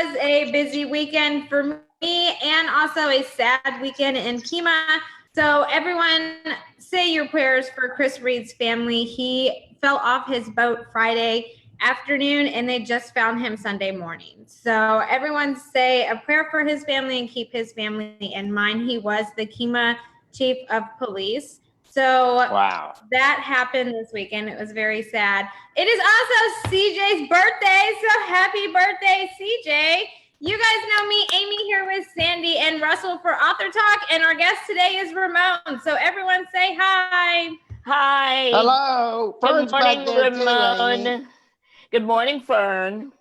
was a busy weekend for me and also a sad weekend in Pima. So everyone say your prayers for Chris Reed's family. He fell off his boat Friday afternoon and they just found him Sunday morning. So everyone say a prayer for his family and keep his family in mind. He was the Kima chief of police. So wow, that happened this weekend. It was very sad. It is also CJ's birthday. So happy birthday, CJ. You guys know me, Amy, here with Sandy and Russell for AuthorTalk, and our guest today is Ramon. So everyone say hi. Hi. Hello. Good morning, Ramon. Good morning, Fern.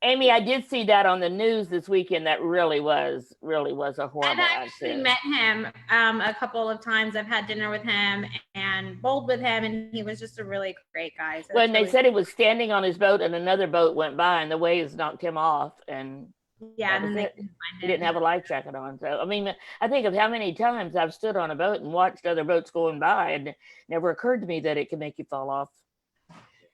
Amy, I did see that on the news this weekend. That really was a horrible accident. I've actually met him a couple of times. I've had dinner with him and bowled with him, and he was just a really great guy. So when they said he was standing on his boat and another boat went by and the waves knocked him off, and yeah, and then he didn't have a life jacket on. So I mean, I think of how many times I've stood on a boat and watched other boats going by, and it never occurred to me that it could make you fall off.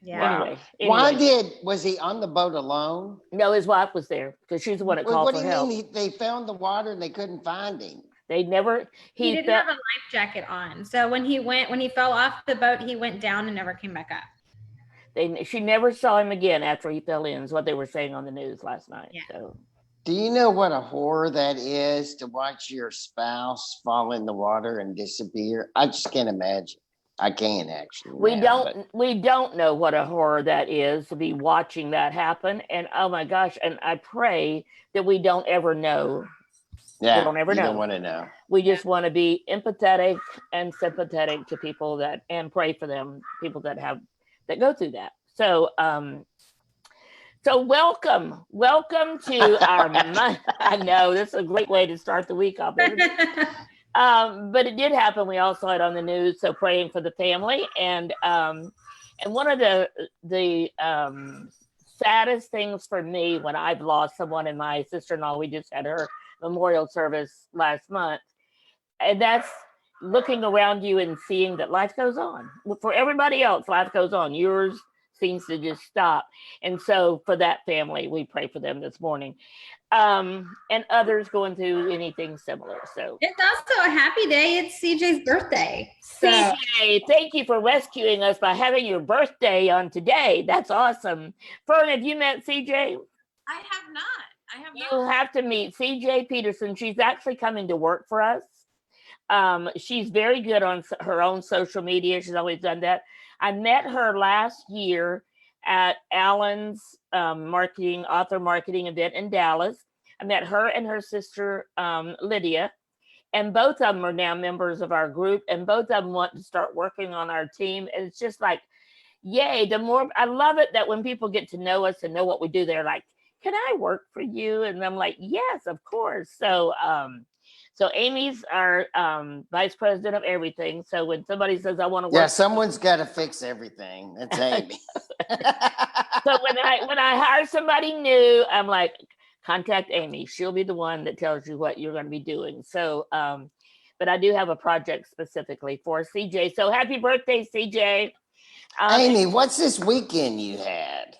Yeah. Anyway. Was he on the boat alone? No, his wife was there because she's the one that called for help. What do you mean they found the water and they couldn't find him? He didn't have a life jacket on. So when he fell off the boat, he went down and never came back up. She never saw him again after he fell in, is what they were saying on the news last night. Yeah. So. Do you know what a horror that is to watch your spouse fall in the water and disappear? I just can't imagine. I can't actually. We don't know what a horror that is to be watching that happen. And oh my gosh, and I pray that we don't ever know. Yeah, we don't ever know. Don't want to know. We just want to be empathetic and sympathetic to people and pray for them, people that go through that. So so welcome to our I know this is a great way to start the week off. But it did happen. We all saw it on the news. So praying for the family. And one of the saddest things for me when I've lost someone, and my sister-in-law, we just had her memorial service last month. And that's looking around you and seeing that life goes on. For everybody else, life goes on. Yours seems to just stop. And so for that family, we pray for them this morning. And others going through anything similar. So it's also a happy day. It's CJ's birthday. So. CJ, thank you for rescuing us by having your birthday on today. That's awesome. Fern, have you met CJ? I have not. You have to meet CJ Peterson. She's actually coming to work for us. She's very good on her own social media. She's always done that. I met her last year at Alan's author marketing event in Dallas. I met her and her sister, Lydia, and both of them are now members of our group, and both of them want to start working on our team. And it's just like, yay, I love it that when people get to know us and know what we do, they're like, can I work for you? And I'm like, yes, of course. So Amy's our vice president of everything. So when somebody says, I want to work. Yeah, someone's got to fix everything. That's Amy. So when I hire somebody new, I'm like, contact Amy. She'll be the one that tells you what you're going to be doing. So, but I do have a project specifically for CJ. So happy birthday, CJ. Amy, what's this weekend you had?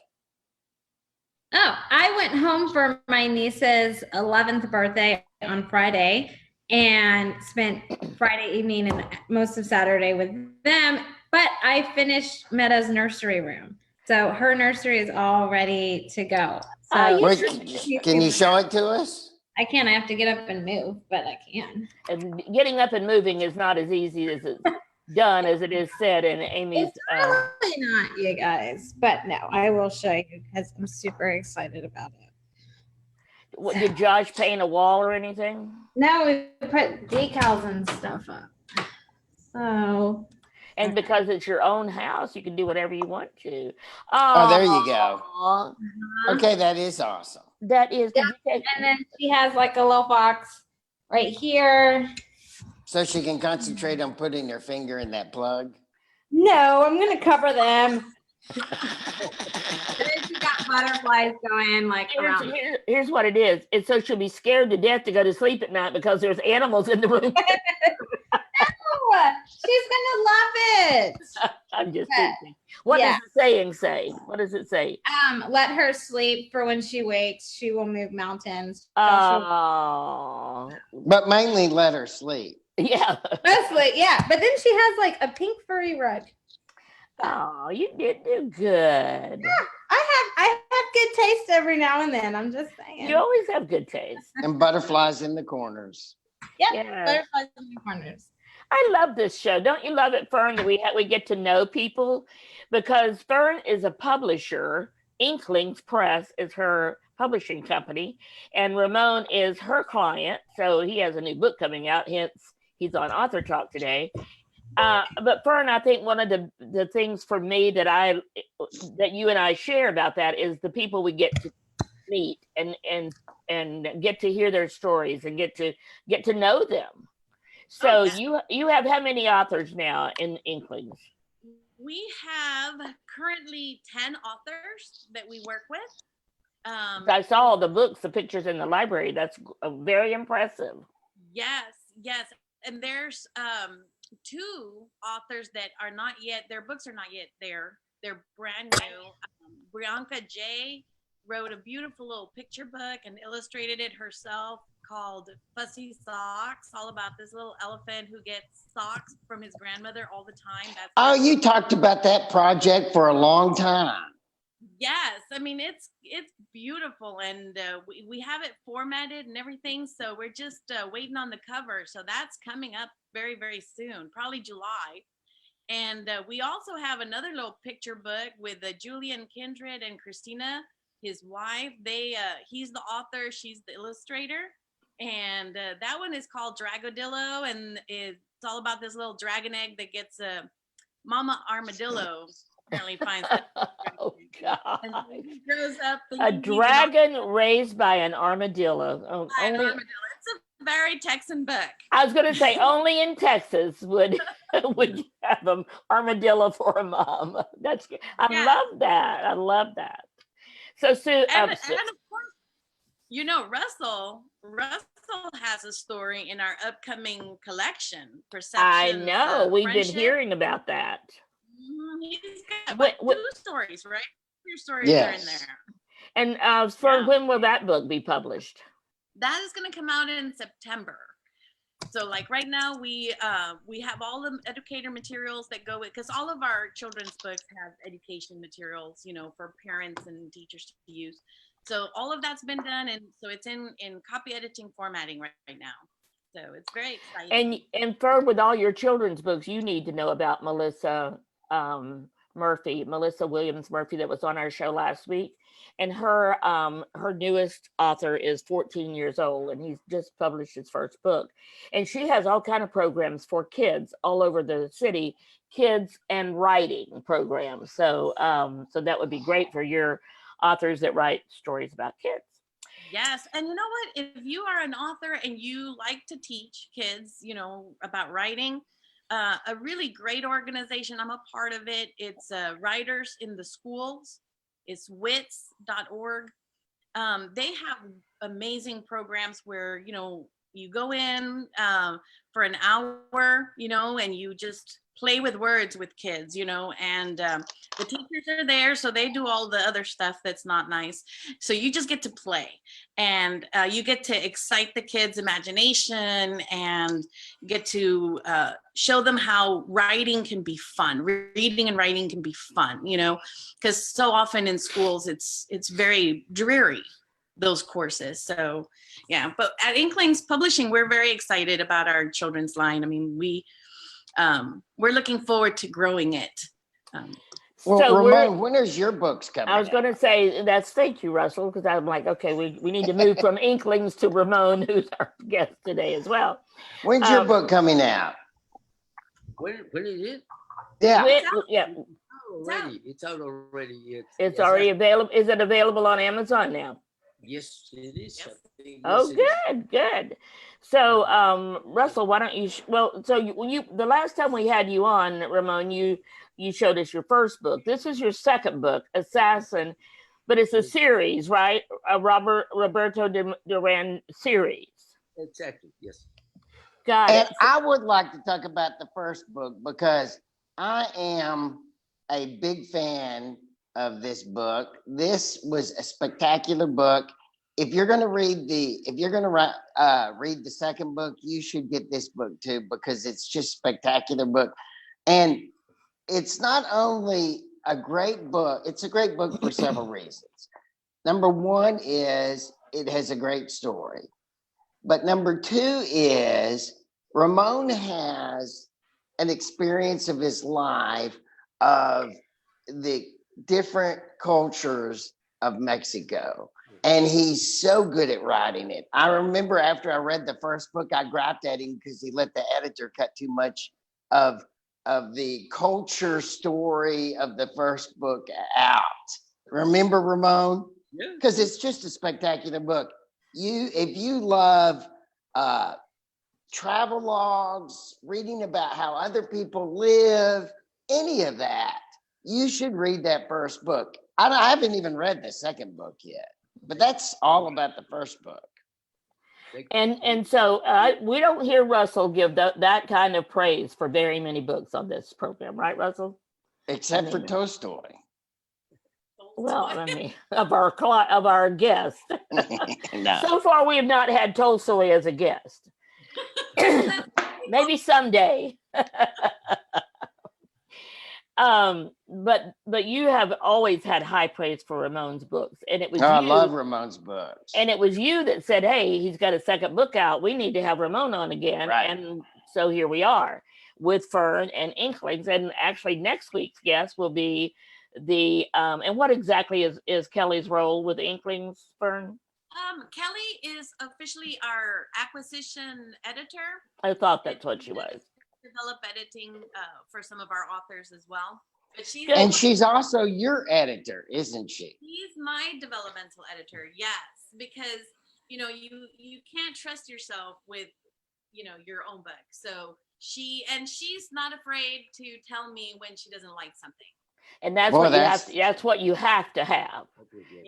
Oh, I went home for my niece's 11th birthday on Friday and spent Friday evening and most of Saturday with them. But I finished Meadows' nursery room. So her nursery is all ready to go. So can you show it to us? I can. I have to get up and move, but I can. And getting up and moving is not as easy as it's done as it is said in Amy's. It's really not, you guys. But no, I will show you because I'm super excited about it. Did Josh paint a wall or anything? No, we put decals and stuff up. So. And because it's your own house, you can do whatever you want to. Oh, there you go. Okay, that is awesome. That is. Yeah. And then she has like a little box right here. So she can concentrate on putting her finger in that plug? No, I'm going to cover them. And then she got butterflies going like around. Here's what it is. It's so she'll be scared to death to go to sleep at night because there's animals in the room. No, she's gonna love it. I'm just teasing. What Yeah. does the saying say? What does it say? Let her sleep, for when she wakes, she will move mountains. Oh, But mainly let her sleep. yeah. Mostly, yeah. But then she has like a pink furry rug. Oh, you did do good. I have good taste every now and then. I'm just saying. You always have good taste. And butterflies in the corners. Yep. Yes. Butterflies in the corners. I love this show. Don't you love it, Fern, that we get to know people? Because Fern is a publisher. Inklings Press is her publishing company, and Ramon is her client. So he has a new book coming out, hence he's on AuthorTalk today. But Fern, I think one of the things for me that you and I share about that is the people we get to meet and get to hear their stories and get to know them. So you have how many authors now in Inklings? We have currently 10 authors that we work with. I saw the books, the pictures in the library. That's very impressive. Yes. And there's 2 authors that are not yet, their books are not yet there. They're brand new. Brianka J wrote a beautiful little picture book and illustrated it herself called Fussy Socks, all about this little elephant who gets socks from his grandmother all the time. You talked about that project for a long time. Yes, I mean it's beautiful, and we have it formatted and everything, so we're just waiting on the cover. So that's coming up very, very soon, probably July. And we also have another little picture book with Julian Kindred and Christina, his wife. He's the author, she's the illustrator, and that one is called Dragodillo, and it's all about this little dragon egg that gets Mama Armadillo apparently finds it. Oh God! And he grows up A dragon raised by an armadillo. Armadillo. It's a very Texan book. I was going to say only in Texas would you have an armadillo for a mom. That's good. I love that. So Sue, and of course, Russell has a story in our upcoming collection. Perception. I know. We've been hearing about that. He's got 2 stories, right? Your stories are in there. And when will that book be published? That is going to come out in September. So like right now we have all the educator materials that go with, because all of our children's books have education materials, for parents and teachers to use. So all of that's been done, and so it's in copy editing formatting right now. So it's very exciting. And Fern, with all your children's books, you need to know about Melissa Williams Murphy, that was on our show last week. And her newest author is 14 years old, and he's just published his first book. And she has all kind of programs for kids all over the city, kids and writing programs. So so that would be great for your authors that write stories about kids. Yes. And you know what? If you are an author and you like to teach kids, about writing, a really great organization, I'm a part of it. It's Writers in the Schools. It's wits.org. They have amazing programs where, you go in for an hour, and you just play with words with kids, and the teachers are there, so they do all the other stuff that's not nice. So you just get to play, and you get to excite the kids' imagination, and get to show them how writing can be fun. Reading and writing can be fun, because so often in schools it's very dreary, those courses. So yeah, but at Inklings Publishing, we're very excited about our children's line. I mean, we're looking forward to growing it. So Ramon, when is your books coming? I was going to say thank you, Russell, because I'm like, okay, we need to move from Inklings to Ramon, who's our guest today as well. When's your book coming out? When is it? Yeah. It's out already. It's already available. Is it available on Amazon now? Yes, it is. Good. So, Russell, why don't you? The last time we had you on, Ramon, you showed us your first book. This is your second book, Assassin, but it's a series, right? A Roberto Duran series. Exactly. Yes. Got it. And I would like to talk about the first book because I am a big fan of this book. This was a spectacular book. If you're going to read the second book, you should get this book too, because it's just a spectacular book. And it's not only a great book, it's a great book for several reasons. Number one is it has a great story. But number two is Ramon has an experience of his life of the different cultures of Mexico. And he's so good at writing it. I remember after I read the first book, I griped at him because he let the editor cut too much of the culture story of the first book out. Remember, Ramon? Yeah. Because it's just a spectacular book. If you love travel logs, reading about how other people live, any of that, you should read that first book. I haven't even read the second book yet, but that's all about the first book. And so we don't hear Russell give that kind of praise for very many books on this program, right, Russell? Except for Tolstoy. Well, I mean, of our guest. No. So far, we have not had Tolstoy as a guest. Maybe someday. But you have always had high praise for Ramon's books, and it was I love Ramon's books. And it was you that said, "Hey, he's got a second book out. We need to have Ramon on again." Right. And so here we are with Fern and Inklings, and actually next week's guest will be and what exactly is Kelly's role with Inklings, Fern? Kelly is officially our acquisition editor. I thought that's what she was. Develop editing for some of our authors as well. But she's also your editor, isn't she? She's my developmental editor, yes, because you can't trust yourself with your own book. So she's not afraid to tell me when she doesn't like something. And that's what you have to have.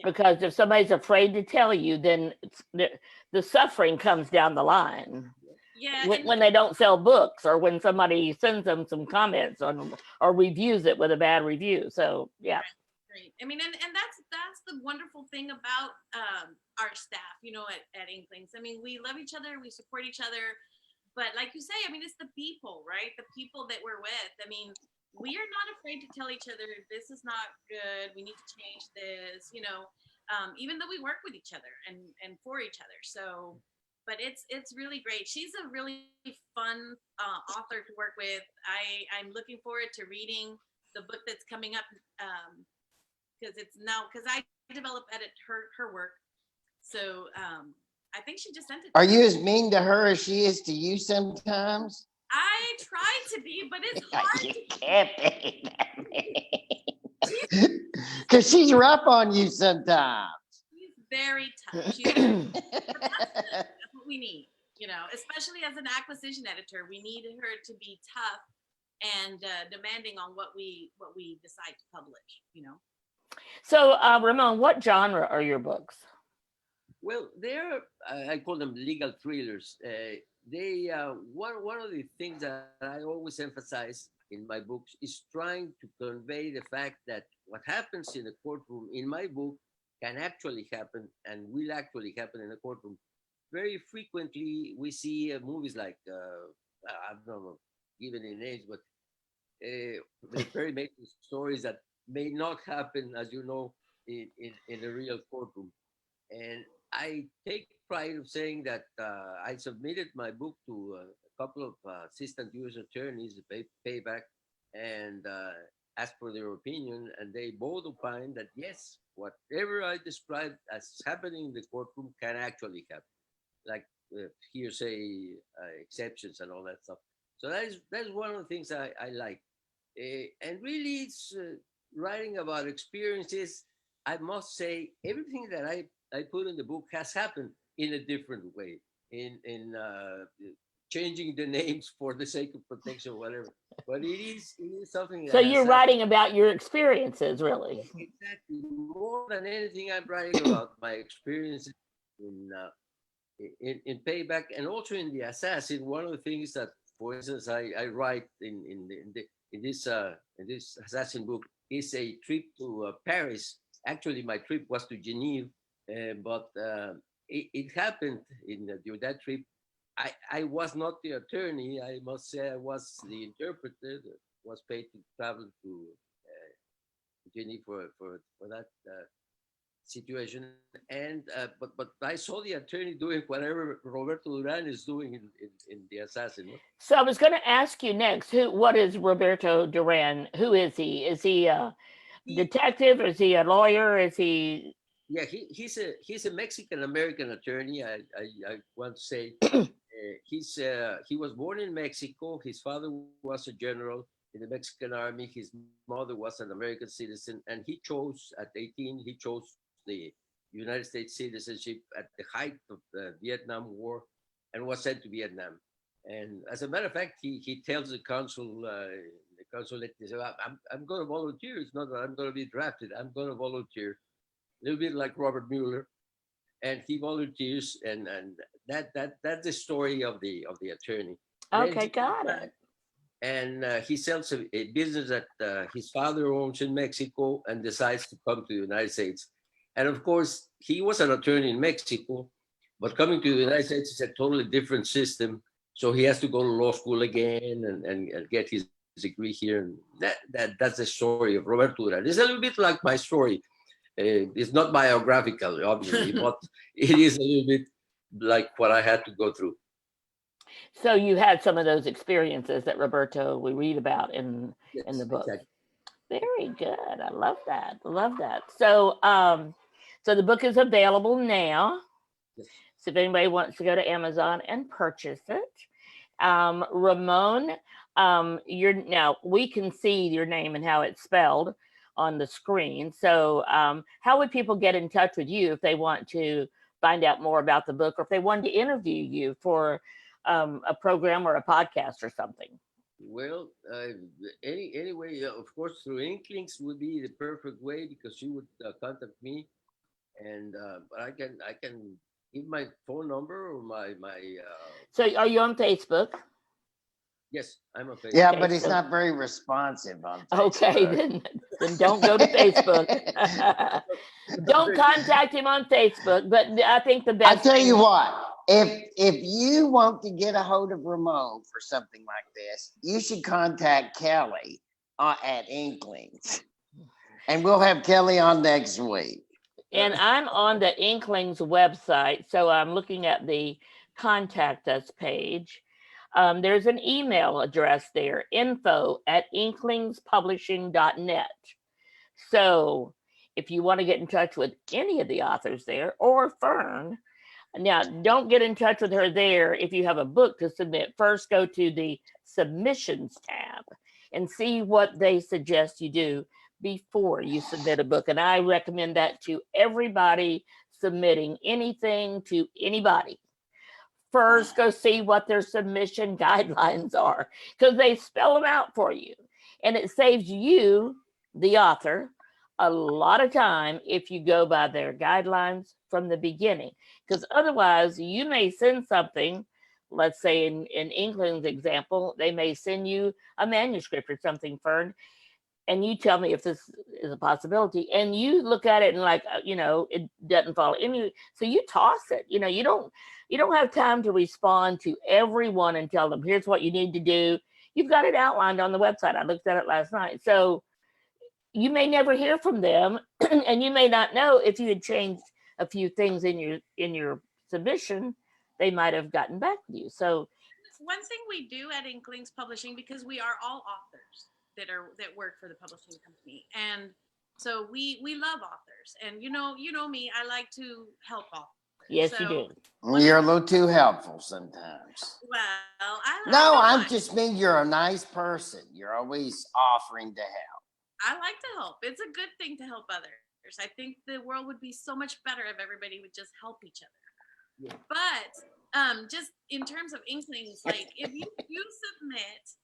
Because if somebody's afraid to tell you, then the suffering comes down the line. Yeah. When they don't sell books, or when somebody sends them some comments or reviews it with a bad review. So yeah. Right. I mean, and that's the wonderful thing about our staff, at Inklings. I mean, we love each other, we support each other, but like you say, I mean, it's the people, right? The people that we're with. I mean, we are not afraid to tell each other, this is not good, we need to change this, even though we work with each other and for each other. So, but it's really great. She's a really fun author to work with. I'm looking forward to reading the book that's coming up because I edit her work. So I think she just sent it. Are you as mean to her as she is to you sometimes? I try to be, but it's hard. You can't be that mean. Because she's rough on you sometimes. She's very tough. That's what we need, especially as an acquisition editor. We need her to be tough and demanding on what we decide to publish. So, Ramon, what genre are your books? Well, they're I call them legal thrillers. They one of the things that I always emphasize in my books is trying to convey the fact that what happens in the courtroom in my book can actually happen and will actually happen in a courtroom. Very frequently, we see movies like I don't know, given in age, but very major stories that may not happen, as you know, in a real courtroom. And I take pride of saying that I submitted my book to a couple of assistant U.S. attorneys, Payback, and asked for their opinion, and they both opined that yes, whatever I described as happening in the courtroom can actually happen, like hearsay exceptions and all that stuff. So that's one of the things I like, and really it's writing about experiences. I must say everything that I put in the book has happened in a different way, in changing the names for the sake of protection, whatever. But it is something. So you're writing about your experiences, really. Exactly. More than anything, I'm writing about my experiences in Payback and also in The Assassin. One of the things that, for instance, I write in in this assassin book is a trip to Paris. Actually, my trip was to Geneva, but it happened during that trip. I was not the attorney. I must say I was the interpreter that was paid to travel to Geneva for that situation. And but I saw the attorney doing whatever Roberto Duran is doing in The Assassin. No? So I was going to ask you next, what is Roberto Duran? Who is he? Is he a detective? Is he a lawyer? Is he? Yeah, he's a Mexican American attorney. I want to say he was born in Mexico. His father was a general in the Mexican army. His mother was an American citizen, and he chose at 18. He chose the United States citizenship at the height of the Vietnam War, and was sent to Vietnam. And as a matter of fact, he tells the consulate, he said, I'm going to volunteer. It's not that I'm going to be drafted. I'm going to volunteer. A little bit like Robert Mueller, and he volunteers, and that's the story of the attorney. Okay, got it. And he sells a business that his father owns in Mexico, and decides to come to the United States. And of course, he was an attorney in Mexico, but coming to the United States is a totally different system. So he has to go to law school again and get his degree here. And that's the story of Roberto Duran. It's a little bit like my story. It's not biographical, obviously, but it is a little bit like what I had to go through. So you had some of those experiences that Roberto we read about in the book. Exactly. Very good. I love that. Love that. So so the book is available now. Yes. So if anybody wants to go to Amazon and purchase it. Ramon, now we can see your name and how it's spelled on the screen. So how would people get in touch with you if they want to find out more about the book, or if they wanted to interview you for a program or a podcast or something? Well, anyway, of course, through Inklings would be the perfect way, because she would contact me, and I can give my phone number or my. So are you on Facebook? Yes, I'm on Facebook. Yeah, Okay, but he's so- not very responsive on Facebook. Okay, then don't go to Facebook. Don't contact him on Facebook. But I think the best. I tell you thing- what, if you want to get a hold of Ramon for something like this, you should contact Kelly at Inklings, and we'll have Kelly on next week. And I'm on the Inklings website, so I'm looking at the contact us page. There's an email address there, info@inklingspublishing.net. So if you want to get in touch with any of the authors there, or Fern, now don't get in touch with her there if you have a book to submit. First, go to the submissions tab and see what they suggest you do before you submit a book. And I recommend that to everybody submitting anything to anybody. First, go see what their submission guidelines are, because they spell them out for you. And it saves you, the author, a lot of time if you go by their guidelines from the beginning. Because otherwise, you may send something, let's say in Inkling's example, they may send you a manuscript or something, Fern, and you tell me if this is a possibility, and you look at it and like, it doesn't follow any, so you toss it. You don't have time to respond to everyone and tell them, here's what you need to do. You've got it outlined on the website. I looked at it last night. So you may never hear from them, and you may not know if you had changed a few things in your submission, they might have gotten back with you. So one thing we do at Inklings Publishing, because we are all authors that work for the publishing company, and so we love authors, and you know me, I like to help authors. yes, you do. You're a little too helpful sometimes. Well, I just mean you're a nice person. You're always offering to help. I like to help. It's a good thing to help others. I think the world would be so much better if everybody would just help each other. Yeah. But just in terms of Inklings, like if you submit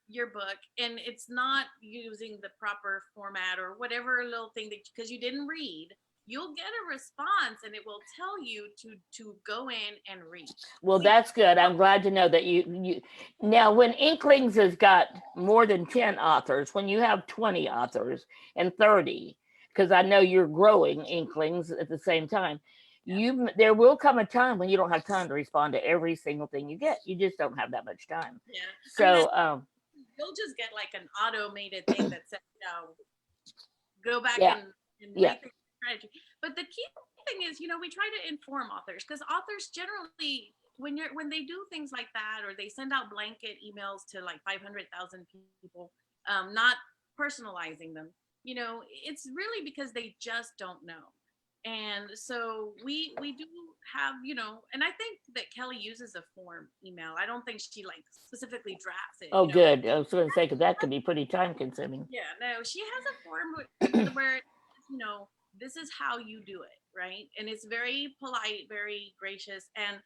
your book and it's not using the proper format or whatever little thing because you didn't read, you'll get a response, and it will tell you to go in and read. Well, that's good. I'm glad to know that you now, when Inklings has got more than 10 authors, when you have 20 authors and 30, because I know you're growing Inklings at the same time, there will come a time when you don't have time to respond to every single thing you get. You just don't have that much time. Yeah. So you'll just get like an automated thing that says, go back Yeah. and Yeah. rethink your strategy. But the key thing is, we try to inform authors, because authors generally, when they do things like that, or they send out blanket emails to like 500,000 people, not personalizing them, it's really because they just don't know. And so we do have, and I think that Kelly uses a form email. I don't think she like specifically drafts it. Oh, good. I was going to say, because that could be pretty time consuming. Yeah, no, she has a form where, this is how you do it, right? And it's very polite, very gracious. And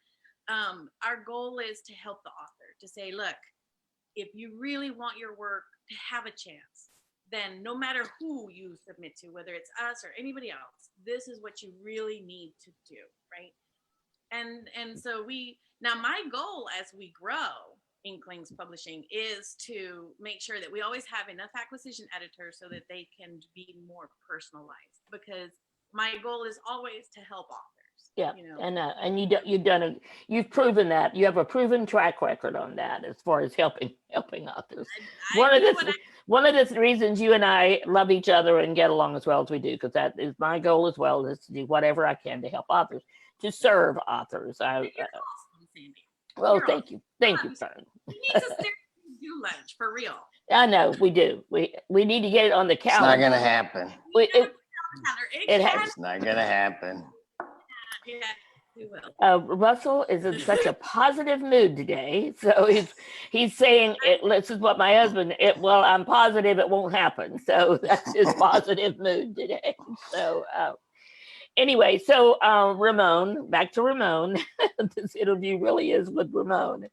our goal is to help the author, to say, look, if you really want your work to have a chance, then no matter who you submit to, whether it's us or anybody else, this is what you really need to do, right? And so now my goal as we grow Inklings Publishing is to make sure that we always have enough acquisition editors so that they can be more personalized, because my goal is always to help authors. Yeah, you've proven that. You have a proven track record on that as far as helping authors. One of the reasons you and I love each other and get along as well as we do, because that is my goal as well, is to do whatever I can to help authors, to serve authors. You're awesome, Sandy. Well, thank you, son. You need to do lunch for real. I know we do. We need to get it on the calendar. It's not gonna happen. It's not gonna happen. Yeah, we will. Russell is in such a positive mood today, so he's saying it. This is what my husband. Well, I'm positive it won't happen. So that's his positive mood today. So anyway, so Ramon, back to Ramon. This interview really is with Ramon.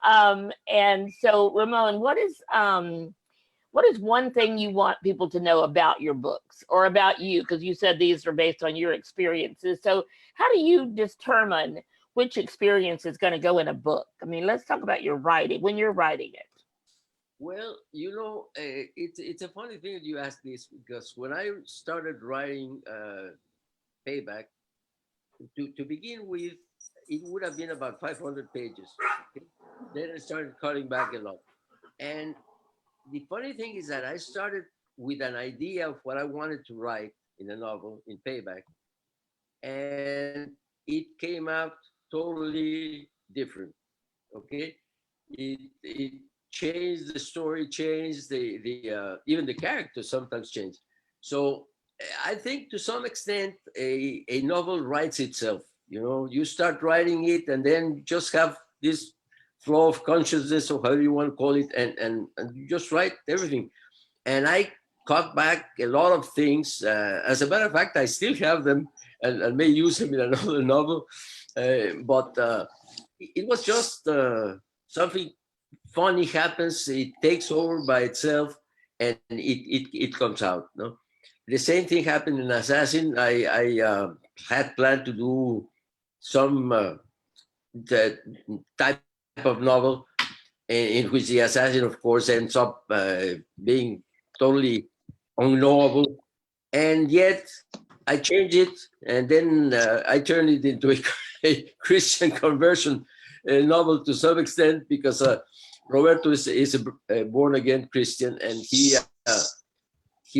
And so Ramon, what is one thing you want people to know about your books or about you? Because you said these are based on your experiences. So how do you determine which experience is going to go in a book? I mean, let's talk about your writing, when you're writing it. Well, it's a funny thing that you ask this, because when I started writing Payback, to begin with, it would have been about 500 pages. Okay? Then I started cutting back a lot. And the funny thing is that I started with an idea of what I wanted to write in a novel, in Payback, and it came out totally different. Okay, it changed, the story changed, the even the characters sometimes change. So I think to some extent a novel writes itself. You start writing it, and then you just have this flow of consciousness, or however you want to call it, and you just write everything. And I cut back a lot of things. As a matter of fact, I still have them and may use them in another novel. But it was just something funny happens. It takes over by itself, and it comes out. No, the same thing happened in Assassin. I had planned to do some the type of novel in which the assassin, of course, ends up being totally unknowable, and yet I changed it, and then I turned it into a Christian conversion novel to some extent, because Roberto is a born-again Christian, and he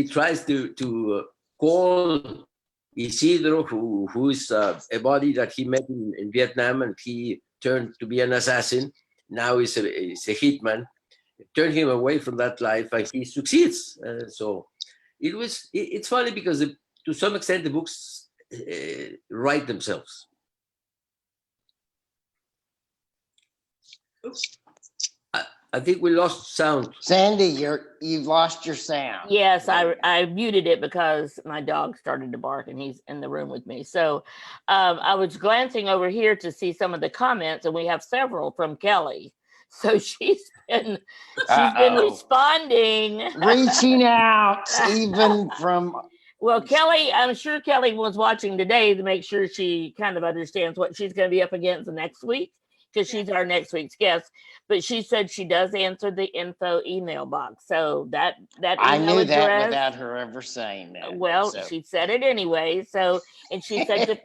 tries to call Isidro, who is a body that he met in Vietnam, and he turned to be an assassin. Now he's a hitman. Turn him away from that life, and he succeeds. So it's funny, because to some extent the books write themselves. Oops. I think we lost sound. Sandy, you've lost your sound. Yes, I muted it because my dog started to bark, and he's in the room with me. So I was glancing over here to see some of the comments, and we have several from Kelly. So she's been responding, reaching out, even from Well, Kelly, I'm sure Kelly was watching today to make sure she kind of understands what she's going to be up against the next week, because she's our next week's guest. But she said she does answer the info email box. So that I email knew address, that without her ever saying that. well, So. she said it anyway. So, and she said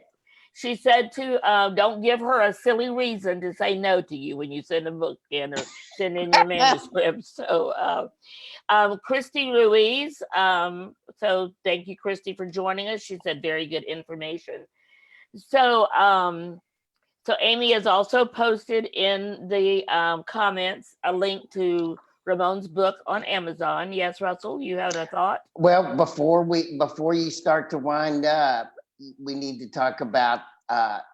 to don't give her a silly reason to say no to you when you send a book in or send in your manuscript. So, Christy Ruiz. So thank you, Christy, for joining us. She said very good information. So, so Amy has also posted in the comments a link to Ramon's book on Amazon. Yes, Russell, you had a thought? Well, before you start to wind up, we need to talk about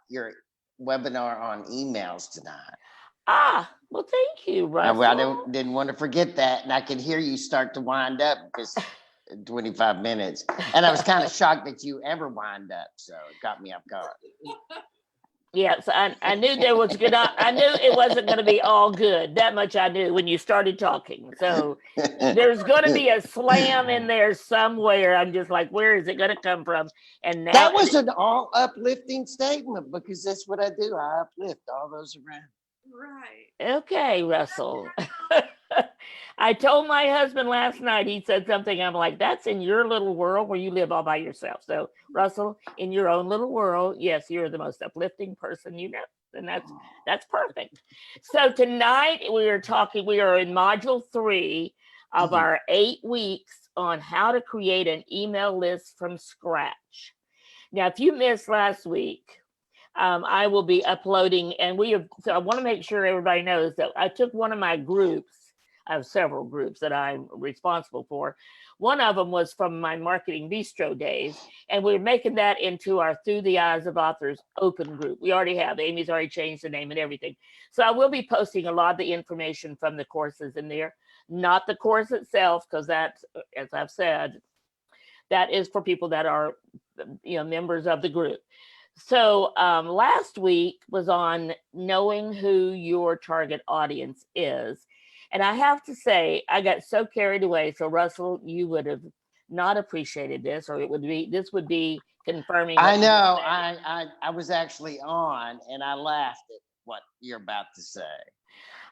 your webinar on emails tonight. Well, thank you, Russell. I didn't want to forget that, and I could hear you start to wind up because 25 minutes, and I was kind of shocked that you ever wind up, so it got me off guard. Yes, I knew there was I knew it wasn't going to be all good. That much I knew when you started talking. So there's going to be a slam in there somewhere. I'm just like, where is it going to come from? And now That was an all uplifting statement, because that's what I do. I uplift all those around. Right. Okay, Russell. I told my husband last night, he said something. I'm like, that's in your little world where you live all by yourself. So, Russell, in your own little world, yes, you're the most uplifting person you know. And that's perfect. So tonight we are in module 3 of our 8 weeks on how to create an email list from scratch. Now, if you missed last week, I will be uploading, and so I want to make sure everybody knows that I took one of my groups. I have several groups that I'm responsible for. One of them was from my Marketing Bistro days, and we're making that into our Through the Eyes of Authors open group. We already have. Amy's already changed the name and everything. So I will be posting a lot of the information from the courses in there, not the course itself, because that's, as I've said, that is for people that are, members of the group. So last week was on knowing who your target audience is. And I have to say, I got so carried away. So Russell, you would have not appreciated this, or this would be confirming. I know. I was actually on, and I laughed at what you're about to say.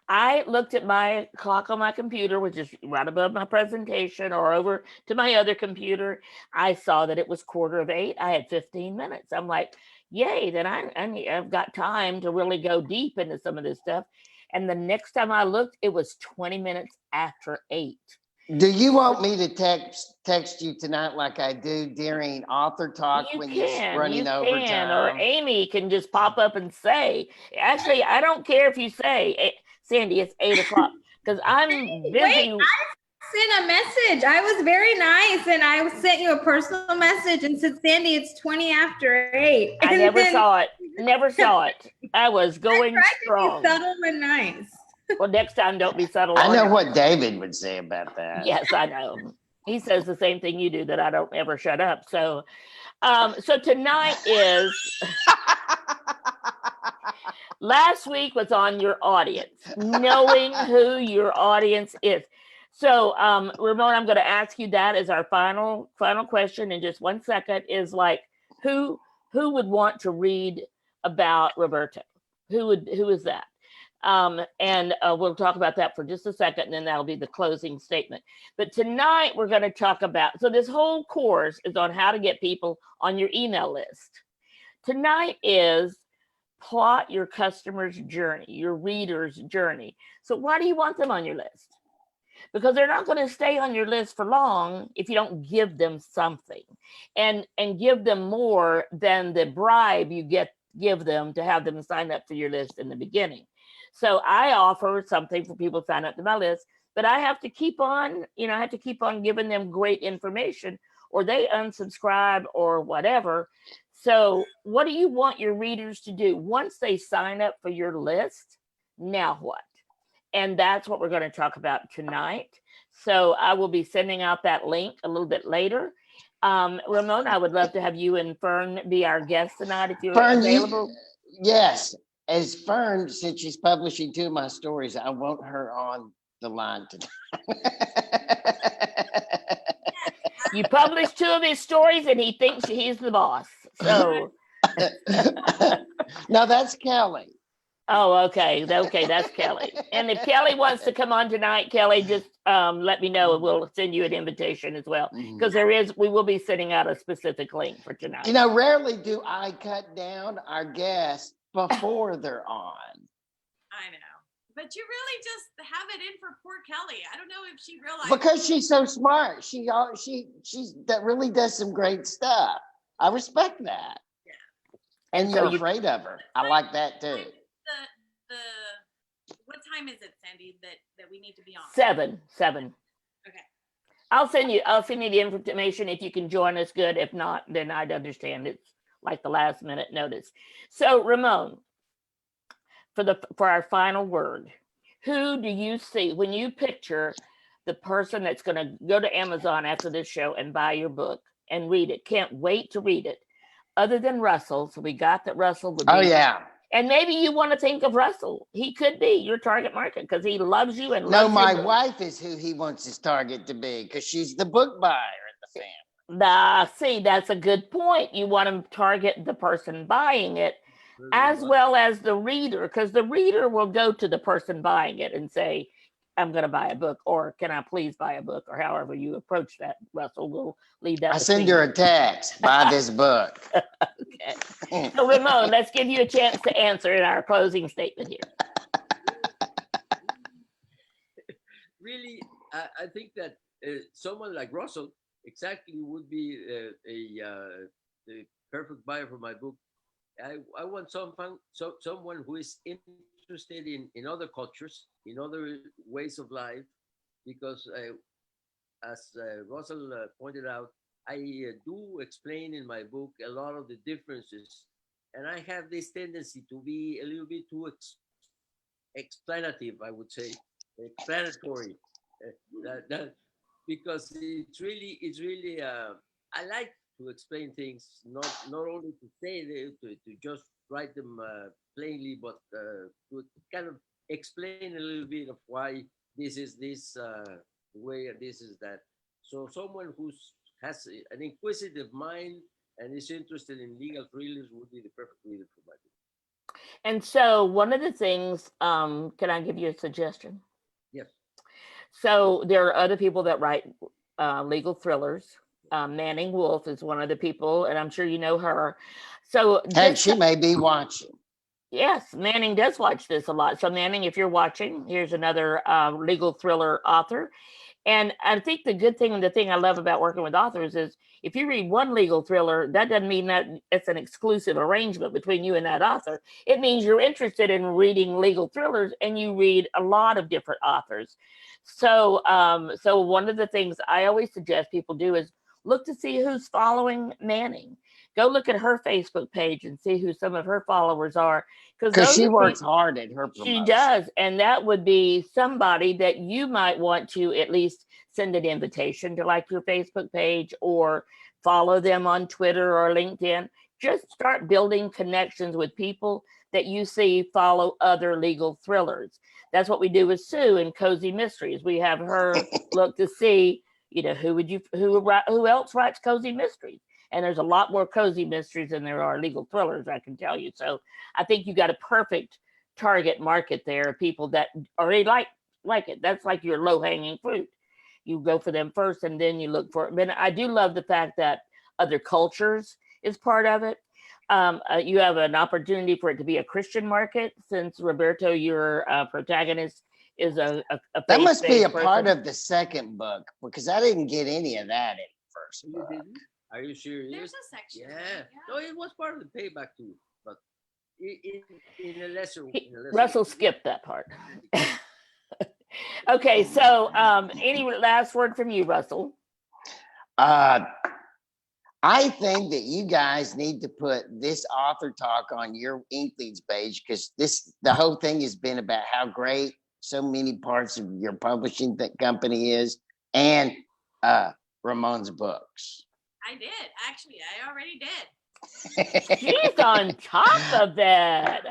I looked at my clock on my computer, which is right above my presentation, or over to my other computer. I saw that it was 7:45. I had 15 minutes. I'm like, yay, then I've got time to really go deep into some of this stuff. And the next time I looked, it was 20 minutes after 8. Do you want me to text you tonight like I do during AuthorTalk when you're running overtime? Or Amy can just pop up and say, actually, I don't care if you say, Sandy, it's 8:00, because I'm busy. Wait, I sent a message. I was very nice, and I sent you a personal message and said, Sandy, it's 20 after 8. I never saw it. Never saw it. I was going strong. To be subtle and nice. Well, next time, don't be subtle. I know what David would say about that. Yes, I know. He says the same thing you do, that I don't ever shut up. So, so tonight is. Last week was on your audience, knowing who your audience is. So, Ramon, I'm going to ask you that as our final question in just 1 second. Is like, who would want to read about Roberto? Who is that? And we'll talk about that for just a second, and then that'll be the closing statement. But tonight we're going to talk about, so this whole course is on how to get people on your email list. Tonight is plot your customer's journey, your reader's journey. So why do you want them on your list? Because they're not going to stay on your list for long if you don't give them something, and give them more than the bribe you give them to have them sign up for your list in the beginning. So I offer something for people to sign up to my list, but I have to keep on, giving them great information, or they unsubscribe or whatever. So what do you want your readers to do once they sign up for your list? Now what? And that's what we're going to talk about tonight. So I will be sending out that link a little bit later. Ramon, I would love to have you and Fern be our guests tonight if you're available. Yes. As Fern, since she's publishing 2 of my stories, I want her on the line tonight. You published 2 of his stories and he thinks he's the boss. So, No, that's Kelly. oh, okay. Okay, that's Kelly. And if Kelly wants to come on tonight, Kelly, just let me know and we'll send you an invitation as well. Because we will be sending out a specific link for tonight. You know, rarely do I cut down our guests before they're on. I know. But you really just have it in for poor Kelly. I don't know if she realized. Because she's so smart. She's that really does some great stuff. I respect that. Yeah. And so you're afraid of her. I like that too. What time is it, Sandy, that we need to be on? 7. Okay. I'll send you the information if you can join us. Good. If not, then I'd understand. It's like the last minute notice. So Ramon, for our final word, who do you see when you picture the person that's going to go to Amazon after this show and buy your book and read it? Can't wait to read it. Other than Russell, so we got that Russell would be. Oh yeah. And maybe you want to think of Russell. He could be your target market because he loves you and No, loves my your book. wife is who he wants his target to be because she's the book buyer in the family. See, that's a good point. You want to target the person buying it as well as the reader, because the reader will go to the person buying it and say, I'm going to buy a book, or can I please buy a book, or however you approach that, Russell. We'll leave that. I send her a text, buy this book. Okay. So Ramon, let's give you a chance to answer in our closing statement here. Really, I think that someone like Russell exactly would be the perfect buyer for my book. I want someone who is interested in other cultures, in other ways of life, because as Russell pointed out, I do explain in my book a lot of the differences, and I have this tendency to be a little bit too explanative, I would say, explanatory, because it's really I like to explain things, not only to say to just write them plainly, but to kind of explain a little bit of why this is this way and this is that. So someone who has an inquisitive mind and is interested in legal thrillers would be the perfect reader for my book. And so one of the things, can I give you a suggestion? Yes. So there are other people that write legal thrillers. Manning Wolf is one of the people, and I'm sure you know her. So Heck, she may be watching. Yes, Manning does watch this a lot. So Manning, if you're watching, here's another legal thriller author. And I think the good thing, and the thing I love about working with authors is if you read one legal thriller, that doesn't mean that it's an exclusive arrangement between you and that author. It means you're interested in reading legal thrillers and you read a lot of different authors. So, so one of the things I always suggest people do is look to see who's following Manning. Go look at her Facebook page and see who some of her followers are. Because she works hard at her promotion. She does. And that would be somebody that you might want to at least send an invitation to, like your Facebook page, or follow them on Twitter or LinkedIn. Just start building connections with people that you see follow other legal thrillers. That's what we do with Sue in Cozy Mysteries. We have her look to see, you know, who else writes Cozy Mysteries. And there's a lot more cozy mysteries than there are legal thrillers, I can tell you. So I think you got a perfect target market there, people that already like it. That's like your low-hanging fruit. You go for them first, and then you look for it. But I do love the fact that other cultures is part of it. You have an opportunity for it to be a Christian market, since Roberto, your protagonist, is a that must be a person. part of the second book, because I didn't get any of that in the first You book. didn't? Are you serious? There's a section. Yeah. No, it was part of the payback too, but in a lesser. Russell skipped that part. Okay, so any last word from you, Russell? I think that you guys need to put this AuthorTalk on your Inklings page, because the whole thing has been about how great so many parts of your publishing company is, and Ramon's books. I did. Actually, I already did. She's on top of that.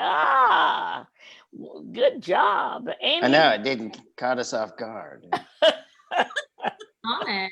Good job, Amy. I know, it didn't caught us off guard. On it.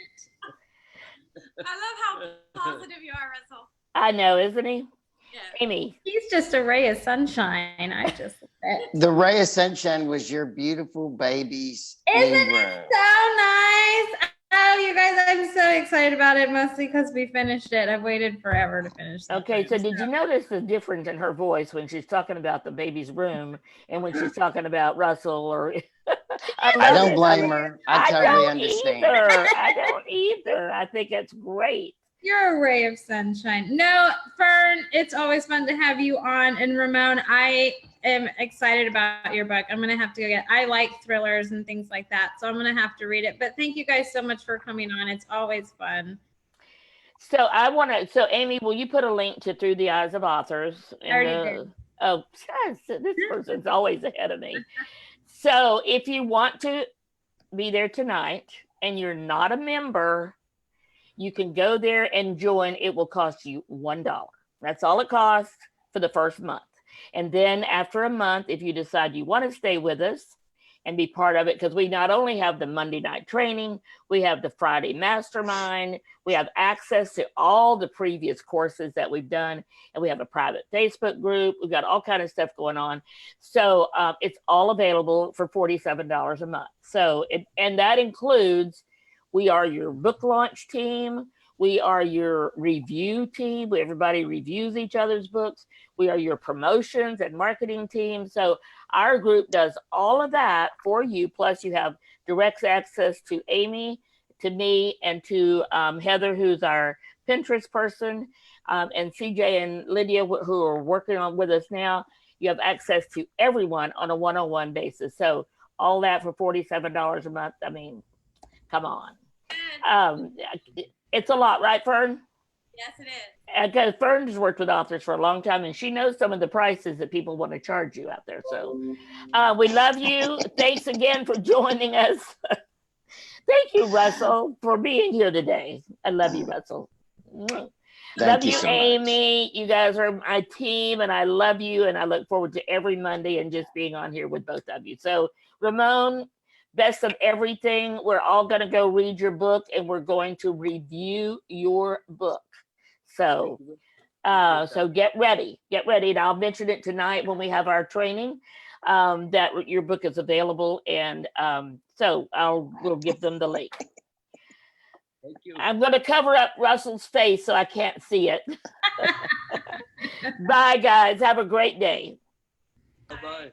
I love how positive you are, Russell. I know, isn't he? Yeah. Amy. He's just a ray of sunshine. I just love it. The ray of sunshine was your beautiful baby's Isn't new it room. so nice? Oh, you guys, I'm so excited about it, mostly because we finished it. I've waited forever to finish it. Okay, so did you notice the difference in her voice when she's talking about the baby's room and when she's talking about Russell or I love don't it. blame her. I totally don't understand. Either. I don't either. I think it's great. You're a ray of sunshine. No, Fern, it's always fun to have you on. And Ramon, I am excited about your book. I'm going to have to go I like thrillers and things like that. So I'm going to have to read it. But thank you guys so much for coming on. It's always fun. So Amy, will you put a link to Through the Eyes of Authors? I already did. Oh, this person's always ahead of me. So if you want to be there tonight and you're not a member, you can go there and join. It will cost you $1. That's all it costs for the first month. And then after a month, if you decide you want to stay with us and be part of it, because we not only have the Monday night training, we have the Friday mastermind, we have access to all the previous courses that we've done, and we have a private Facebook group. We've got all kind of stuff going on. So it's all available for $47 a month. So and that includes, we are your book launch team. We are your review team. Everybody reviews each other's books. We are your promotions and marketing team. So our group does all of that for you. Plus you have direct access to Amy, to me, and to Heather, who's our Pinterest person, and CJ and Lydia, who are working on with us now. You have access to everyone on a one-on-one basis. So all that for $47 a month. I mean, come on. It's a lot, right, Fern? Yes, it is. Because Fern's worked with authors for a long time, and she knows some of the prices that people want to charge you out there. So we love you. Thanks again for joining us. Thank you, Russell, for being here today. I love you, Russell. Love you, so Amy. Much. You guys are my team, and I love you, and I look forward to every Monday and just being on here with both of you. So, Ramon, best of everything. We're all going to go read your book, and we're going to review your book. So get ready, and I'll mention it tonight when we have our training, that your book is available, and so we'll give them the link. Thank you. I'm going to cover up Russell's face so I can't see it. Bye, guys. Have a great day. Bye-bye.